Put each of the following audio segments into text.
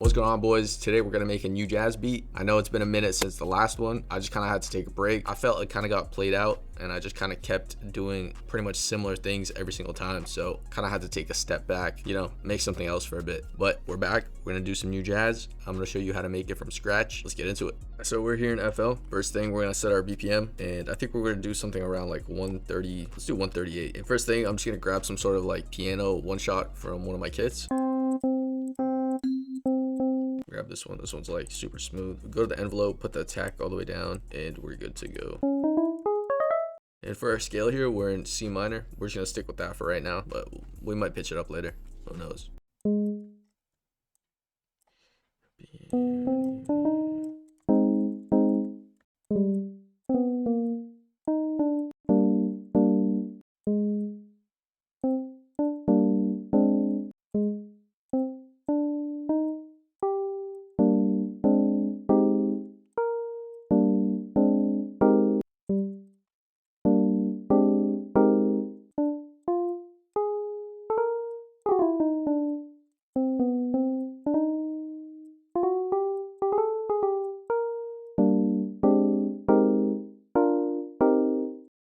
What's going on, boys? Today we're gonna make a new jazz beat. I know it's been a minute since the last one. I just kind of had to take a break. I felt it kind of got played out and I just kind of kept doing pretty much similar things every single time. So kind of had to take a step back, you know, make something else for a bit. But we're back. We're gonna do some new jazz. I'm gonna show you how to make it from scratch. Let's get into it. So we're here in FL. First thing, we're gonna set our BPM, and I think we're gonna do something around like 130. Let's do 138. And first thing, I'm just gonna grab some sort of like piano one shot from one of my kits. Grab this one. This one's like super smooth. Go to the envelope, put the attack all the way down, and we're good to go. And for our scale here, we're in C minor. We're just gonna stick with that for right now, but we might pitch it up later. Who knows?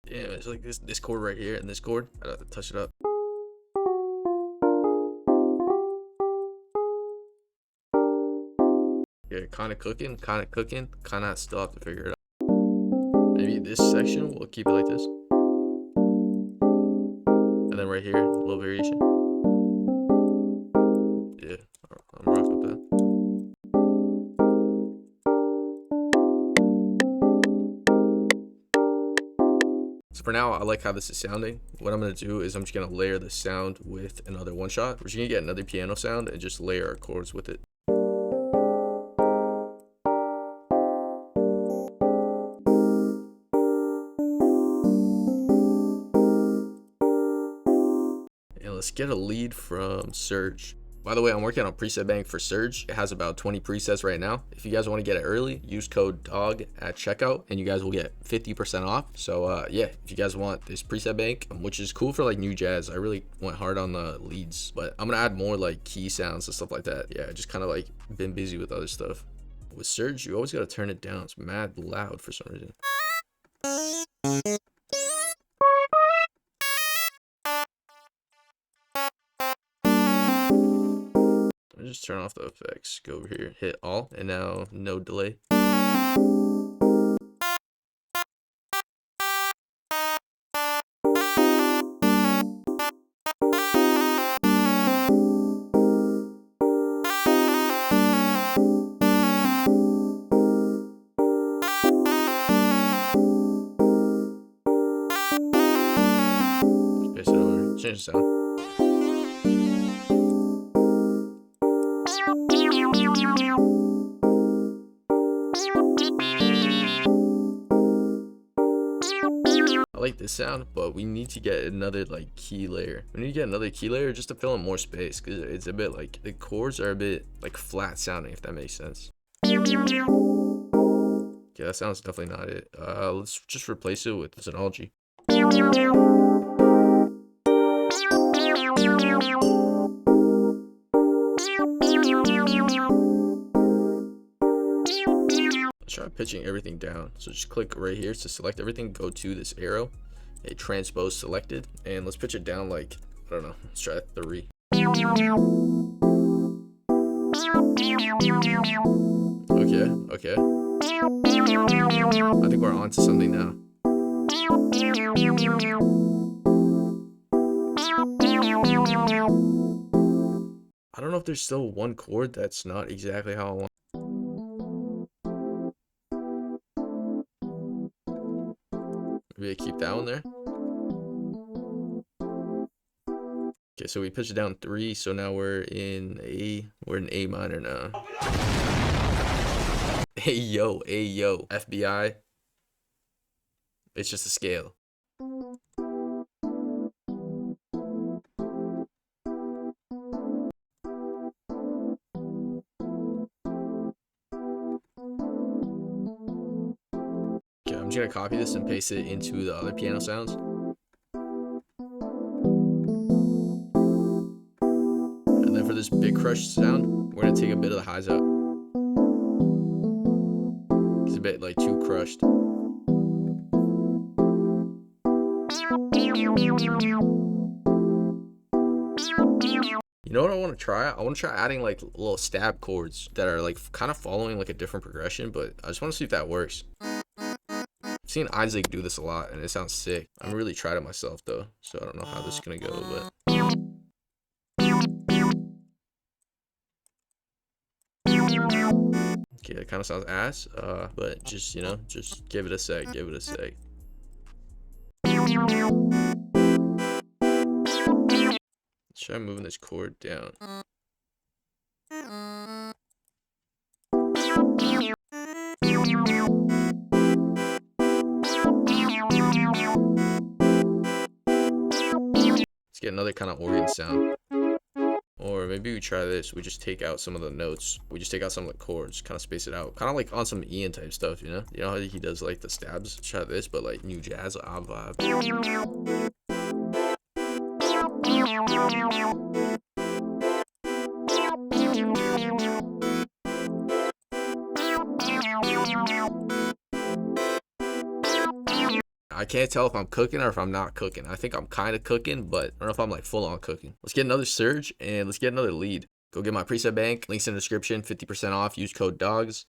Yeah, it's like this chord right here and this chord. I'd have to touch it up. Yeah, kind of cooking, kind of still have to figure it out. Maybe this section we'll keep it like this, and then right here a little variation. Yeah, I'm rocking with that. So for now, I like how this is sounding. What I'm gonna do is I'm just gonna layer the sound with another one shot. We're just gonna get another piano sound and just layer our chords with it. And let's get a lead from Surge. By the way, I'm working on a preset bank for Surge. It has about 20 presets right now. If you guys want to get it early, use code DOG at checkout and you guys will get 50% off. So yeah, if you guys want this preset bank, which is cool for like new jazz, I really went hard on the leads, but I'm gonna add more like key sounds and stuff like that. Yeah, I just kind of like been busy with other stuff. With Surge, you always gotta turn it down. It's mad loud for some reason. Just turn off the effects, go over here, hit all, and now no delay. Space it over, change the sound. I like this sound, but we need to get another like key layer. We need to get another key layer just to fill in more space, because it's a bit like the chords are a bit like flat sounding, if that makes sense. Yeah, that sounds definitely not it. Let's just replace it with Xenology. Try pitching everything down. So just click right here to select everything, go to this arrow, a transpose selected, and let's pitch it down like, I don't know, let's try 3. Okay. I think we're on to something now. I don't know if there's still one chord that's not exactly how I want. Maybe I keep that one there. Okay, so we pitched it down 3, so now we're in A minor now. Hey yo, FBI. It's just a scale. Okay, I'm just gonna copy this and paste it into the other piano sounds. And then for this big crush sound, We're gonna take a bit of the highs out. It's a bit like too crushed. You know what I want to try? I want to try adding like little stab chords that are like kind of following like a different progression, but I just want to see if that works. I've seen Isaac do this a lot and it sounds sick. I haven't really tried it myself though, so I don't know how this is gonna go, but okay, it kind of sounds ass, but just, you know, just give it a sec, give it a sec. Let's try moving this chord down. Let's get another kind of organ sound. Or maybe we try this. We just take out some of the notes. We just take out some of the chords, kind of space it out. Kind of like on some Ian type stuff, you know? You know how he does like the stabs? Try this, but like new jazz vibe. I can't tell if I'm cooking or if I'm not cooking. I think I'm kind of cooking, but I don't know if I'm like full on cooking. Let's get another surge and let's get another lead. Go get my preset bank. Links in the description. 50% off. Use code DOGS.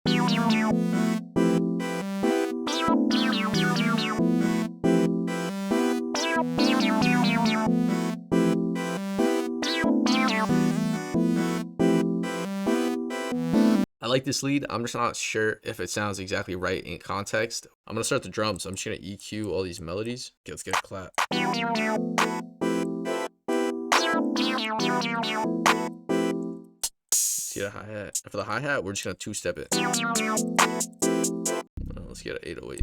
I like this lead. I'm just not sure if it sounds exactly right in context. I'm gonna start the drums. I'm just gonna EQ all these melodies. Okay, let's get a clap. Let's get a hi-hat. For the hi-hat, we're just gonna two-step it. Let's get an 808.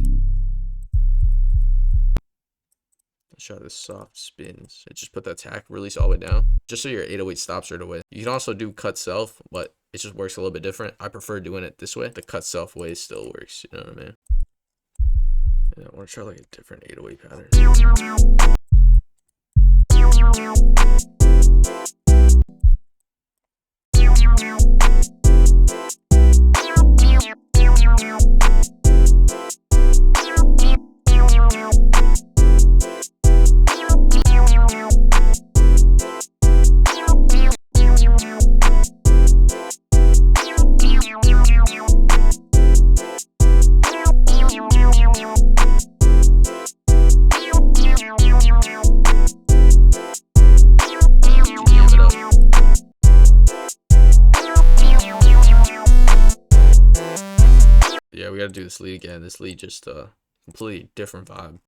Let's try this soft spins. Just put that attack release all the way down, just so your 808 stops right away. You can also do cut self, but it just works a little bit different. I prefer doing it this way. The cut self way still works, you know what I mean? Yeah, I want to try like a different 808 pattern. Yeah, we gotta do this lead again. This lead just completely different vibe.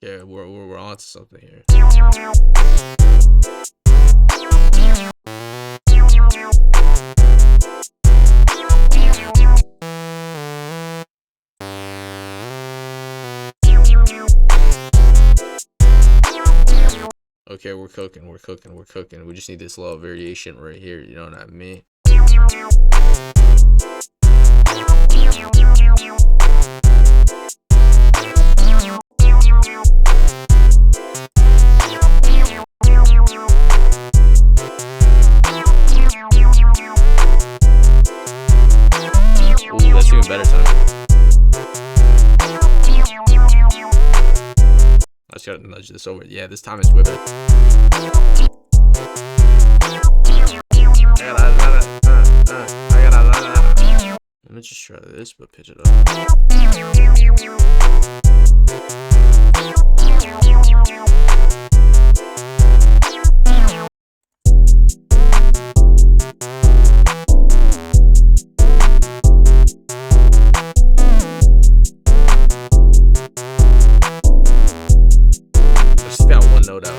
Yeah, we're on to something here. Okay, we're cooking, we're cooking, we're cooking. We just need this little variation right here, you know what I mean? Ooh, that's even better time. I just gotta nudge this over. Yeah, this time is whipping. Let me just try this, but pitch it up. Just got one note out.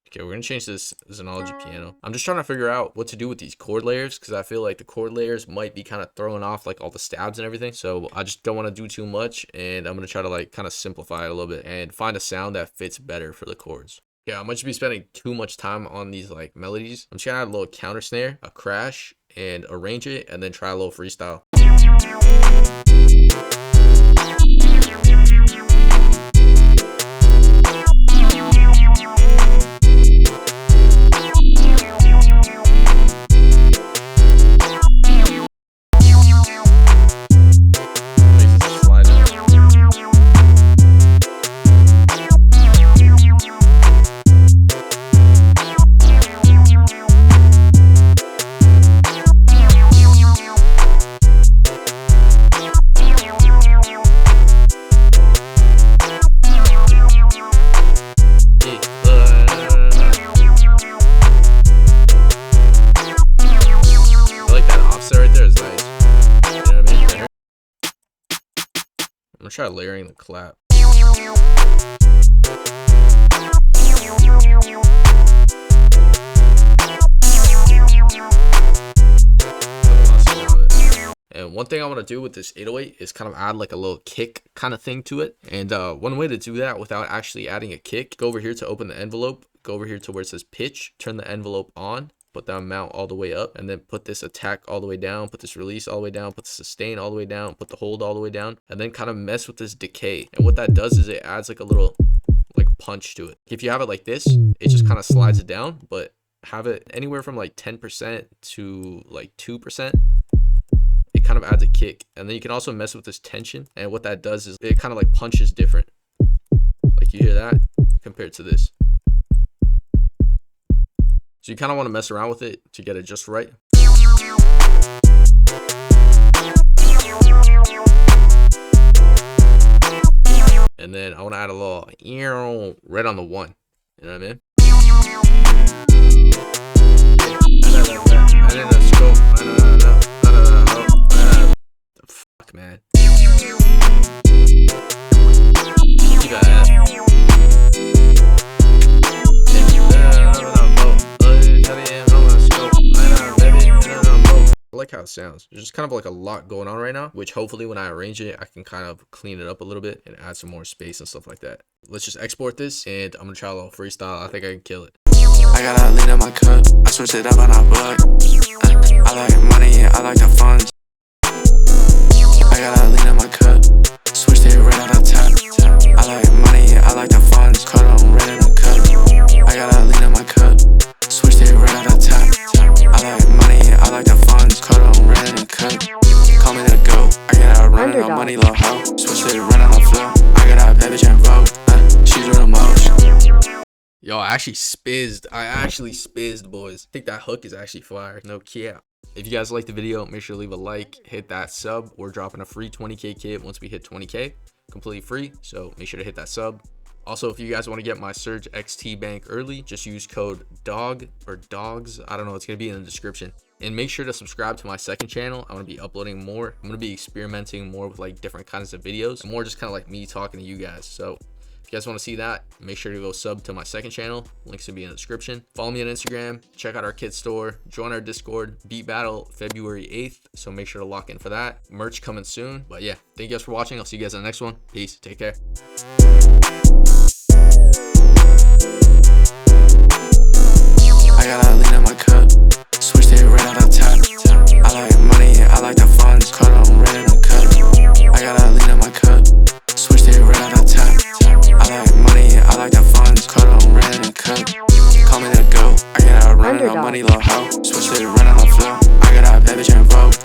Okay, we're gonna change this Xenology piano. I'm just trying to figure out what to do with these chord layers, because I feel like the chord layers might be kind of throwing off like all the stabs and everything. So I just don't want to do too much, and I'm going to try to like kind of simplify it a little bit and find a sound that fits better for the chords. Yeah, I'm going to be spending too much time on these like melodies. I'm just going to add a little counter snare, a crash, and arrange it, and then try a little freestyle. I'm gonna try layering the clap. And one thing I want to do with this 808 is kind of add like a little kick kind of thing to it. And one way to do that without actually adding a kick, go over here to open the envelope, go over here to where it says pitch, turn the envelope on, put the amount all the way up, and then put this attack all the way down, put this release all the way down, put the sustain all the way down, put the hold all the way down, and then kind of mess with this decay. And what that does is it adds like a little like punch to it. If you have it like this, it just kind of slides it down, but have it anywhere from like 10% to like 2%. It kind of adds a kick. And then you can also mess with this tension, and what that does is it kind of like punches different. Like you hear that compared to this. So you kind of want to mess around with it to get it just right. And then I want to add a little right on the one. You know what I mean? Fuck, man. I like how it sounds. There's just kind of like a lot going on right now, which hopefully when I arrange it, I can kind of clean it up a little bit and add some more space and stuff like that. Let's just export this, and I'm gonna try a little freestyle. I think I can kill it. I got a lean in my cup, I switch it up and I bug. I like money, yeah, I like the funds. I got a lean in my cup, switched it right out the top. I like money, yeah, I like the funds. Cut on red in the cup. I got a lean in my cup, switched it right out the top. I like money, yeah, I like the funds. Cut on red in the cup. Call me the GOAT, I got a run no money, low hoe. Switched it right on the floor. I got a baby and vote. She's doing the most. Yo, I actually spizzed, boys. I think that hook is actually fire. No cap. If you guys liked the video, make sure to leave a like, hit that sub. We're dropping a free 20K kit once we hit 20K, completely free. So make sure to hit that sub. Also, if you guys want to get my Surge XT bank early, just use code DOG or DOGS. I don't know. It's going to be in the description. And make sure to subscribe to my second channel. I'm going to be uploading more. I'm going to be experimenting more with like different kinds of videos. More just kind of like me talking to you guys. So if you guys want to see that, make sure to go sub to my second channel. Links will be in the description. Follow me on Instagram. Check out our kit store. Join our Discord. Beat Battle February 8th. So make sure to lock in for that. Merch coming soon. But yeah, thank you guys for watching. I'll see you guys in the next one. Peace. Take care. I got a lean in my cup, switched it right out the top. I like money, yeah, I like the funds. Cut on red in the cup. I got a lean in my cup, switched it right out the top. I like money, yeah, I like the funds. Cut on red in the cup. Call me the GOAT, I got a run no money, low hoe. Switched it right on the floor. I got a baby and vote.